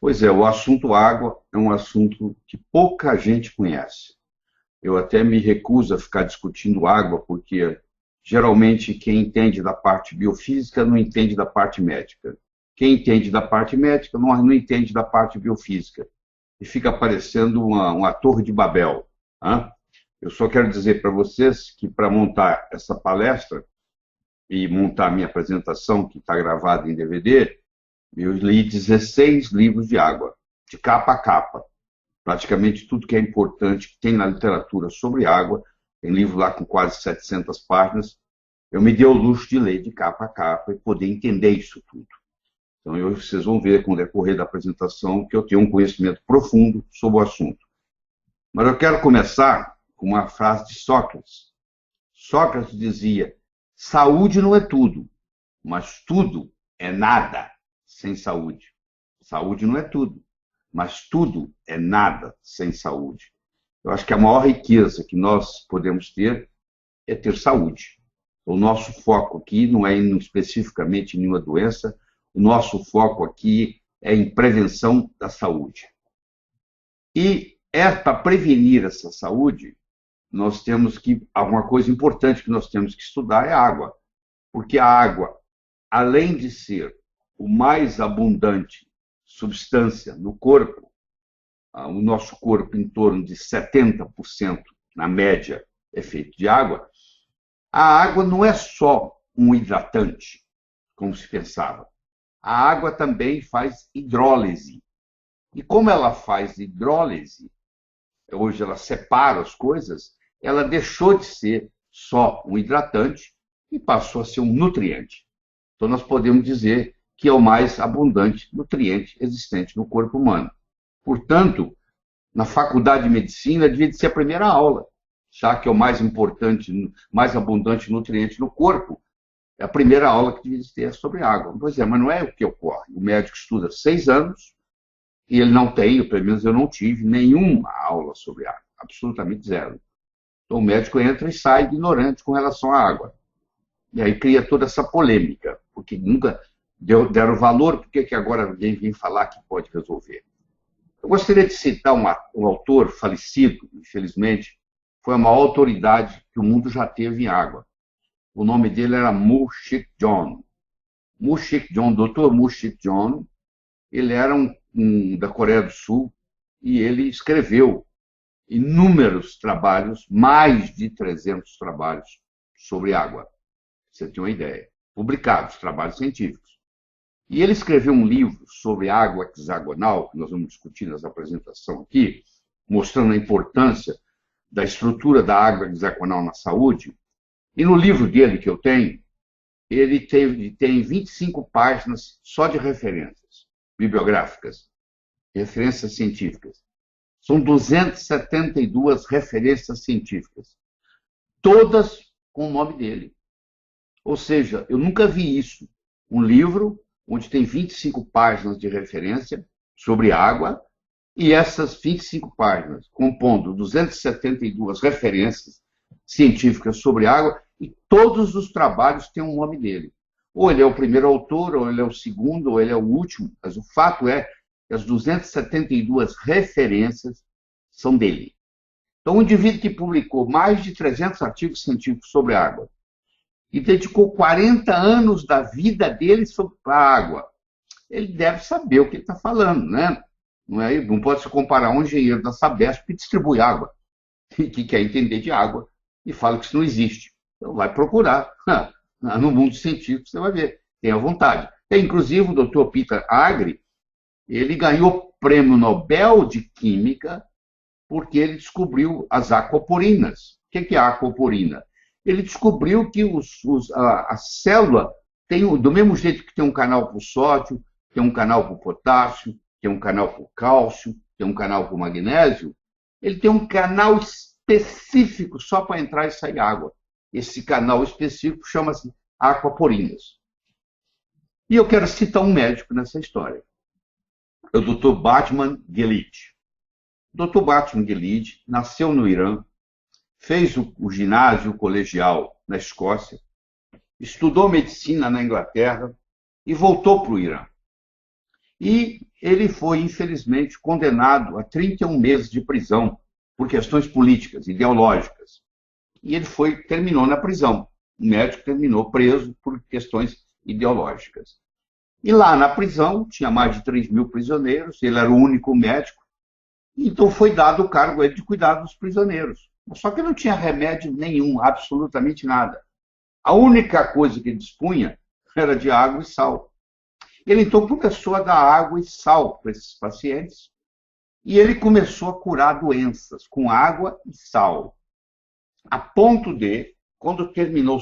Pois é, o assunto água é um assunto que pouca gente conhece. Eu até me recuso a ficar discutindo água, porque geralmente quem entende da parte biofísica não entende da parte médica. Quem entende da parte médica não entende da parte biofísica. E fica parecendo uma torre de Babel. Né? Eu só quero dizer para vocês que para montar essa palestra e montar a minha apresentação, que está gravada em DVD, eu li 16 livros de água, de capa a capa. Praticamente tudo que é importante que tem na literatura sobre água, tem livro lá com quase 700 páginas, eu me dei o luxo de ler de capa a capa e poder entender isso tudo. Então, vocês vão ver com o decorrer da apresentação que eu tenho um conhecimento profundo sobre o assunto. Mas eu quero começar com uma frase de Sócrates. Sócrates dizia: saúde não é tudo, mas tudo é nada sem saúde. Saúde não é tudo, mas tudo é nada sem saúde. Eu acho que a maior riqueza que nós podemos ter é ter saúde. O nosso foco aqui não é especificamente em nenhuma doença, o nosso foco aqui é em prevenção da saúde. E para prevenir essa saúde, nós temos que, alguma coisa importante que nós temos que estudar é a água. Porque a água, além de ser o mais abundante substância no corpo, o nosso corpo em torno de 70%, na média, é feito de água, a água não é só um hidratante, como se pensava. A água também faz hidrólise. E como ela faz hidrólise, hoje ela separa as coisas, ela deixou de ser só um hidratante e passou a ser um nutriente. Então nós podemos dizer que é o mais abundante nutriente existente no corpo humano. Portanto, na faculdade de medicina devia ser a primeira aula, já que é o mais importante, mais abundante nutriente no corpo. É a primeira aula que devia ter sobre água. Pois é, mas não é o que ocorre. O médico estuda 6 anos e ele não tem, pelo menos eu não tive, nenhuma aula sobre água. Absolutamente zero. Então o médico entra e sai ignorante com relação à água. E aí cria toda essa polêmica, porque nunca deram valor, por que agora alguém vem falar que pode resolver? Eu gostaria de citar um autor falecido, infelizmente, foi a maior autoridade que o mundo já teve em água. O nome dele era Mu-Shik Jeon. Mu-Shik Jeon, Dr. Mu-Shik Jeon, ele era da Coreia do Sul e ele escreveu inúmeros trabalhos, mais de 300 trabalhos sobre água. Você tem uma ideia. Publicados, trabalhos científicos. E ele escreveu um livro sobre água hexagonal, que nós vamos discutir nessa apresentação aqui, mostrando a importância da estrutura da água hexagonal na saúde. E no livro dele, que eu tenho, ele tem 25 páginas só de referências bibliográficas, referências científicas. São 272 referências científicas, todas com o nome dele. Ou seja, eu nunca vi isso. Um livro onde tem 25 páginas de referência sobre água, e essas 25 páginas compondo 272 referências científicas sobre água, e todos os trabalhos têm um nome dele. Ou ele é o primeiro autor, ou ele é o segundo, ou ele é o último, mas o fato é que as 272 referências são dele. Então, um indivíduo que publicou mais de 300 artigos científicos sobre água, e dedicou 40 anos da vida dele sobre a água, ele deve saber o que ele está falando, né? Não pode se comparar a um engenheiro da Sabesp que distribui água, que quer entender de água e fala que isso não existe. Então vai procurar. No mundo científico você vai ver, tenha vontade. Tem, inclusive, o Dr. Peter Agre, ele ganhou o Prêmio Nobel de Química porque ele descobriu as aquaporinas. O que é a aquaporina? Ele descobriu que a célula tem, do mesmo jeito que tem um canal para o sódio, tem um canal para o potássio, tem um canal para o cálcio, tem um canal para o magnésio, ele tem um canal específico só para entrar e sair água. Esse canal específico chama-se aquaporinas. E eu quero citar um médico nessa história. É o Dr. Batman Gelid. O Dr. Batman Gelid nasceu no Irã, fez o ginásio colegial na Escócia, estudou medicina na Inglaterra e voltou para o Irã. E ele foi, infelizmente, condenado a 31 meses de prisão por questões políticas, ideológicas. E ele terminou na prisão. O médico terminou preso por questões ideológicas. E lá na prisão, tinha mais de 3 mil prisioneiros, ele era o único médico, então foi dado o cargo a ele de cuidar dos prisioneiros. Só que não tinha remédio nenhum, absolutamente nada. A única coisa que ele dispunha era de água e sal. Ele então começou a dar água e sal para esses pacientes e ele começou a curar doenças com água e sal. A ponto de, quando terminou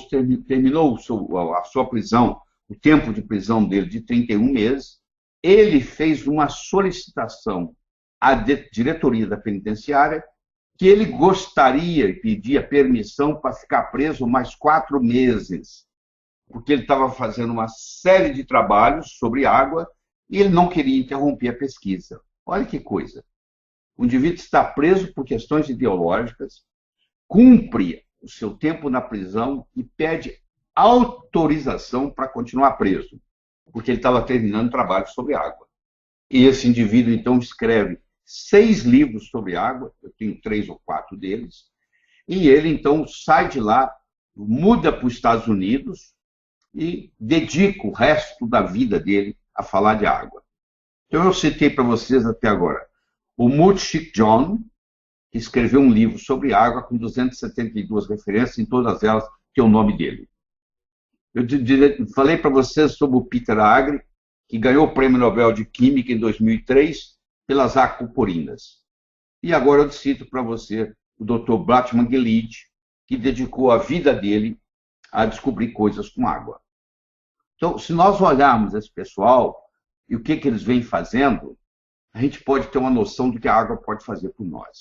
a sua prisão, o tempo de prisão dele de 31 meses, ele fez uma solicitação à diretoria da penitenciária que ele gostaria e pedia permissão para ficar preso mais 4 meses, porque ele estava fazendo uma série de trabalhos sobre água e ele não queria interromper a pesquisa. Olha que coisa. O indivíduo está preso por questões ideológicas, cumpre o seu tempo na prisão e pede autorização para continuar preso, porque ele estava terminando trabalho sobre água. E esse indivíduo, então, escreve 6 livros sobre água, eu tenho 3 ou 4 deles, e ele, então, sai de lá, muda para os Estados Unidos e dedica o resto da vida dele a falar de água. Então, eu citei para vocês até agora o Mutchik John, que escreveu um livro sobre água com 272 referências, em todas elas tem o nome dele. Eu falei para vocês sobre o Peter Agre, que ganhou o Prêmio Nobel de Química em 2003 pelas aquaporinas. E agora eu cito para você o Dr. Blatchman Gilead, que dedicou a vida dele a descobrir coisas com água. Então, se nós olharmos esse pessoal e o que eles vêm fazendo, a gente pode ter uma noção do que a água pode fazer por nós.